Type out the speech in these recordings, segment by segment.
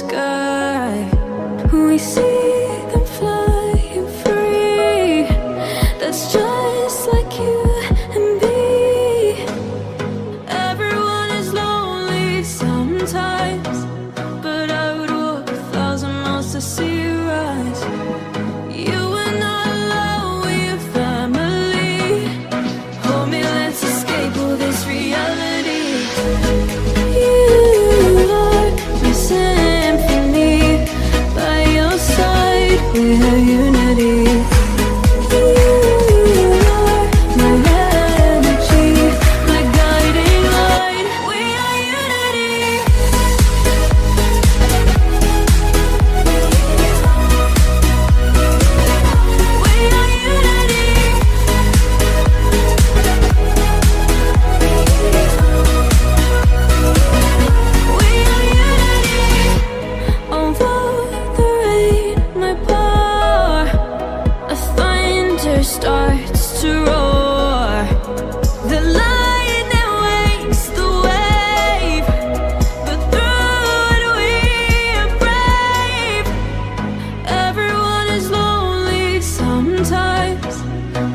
sky. We see them flying free. That's just like you and me. Everyone is lonely sometimes, but I would walk 1,000 miles to see you rise. You are not alone, we're family. Hold me, let's escape all this reality. You are my symphony. By your side, we have unity. You are my energy, my guiding light. We are unity. We are unity. We are unity. Over the rain, my power, a thunder starts to roar. The lightning wakes the wave, but through it we are brave. Everyone is lonely sometimes,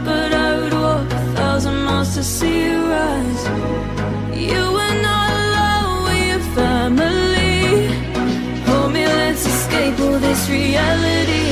but I would walk 1,000 miles to see you rise. You are not alone, we are family. Hold me, let's escape all this reality.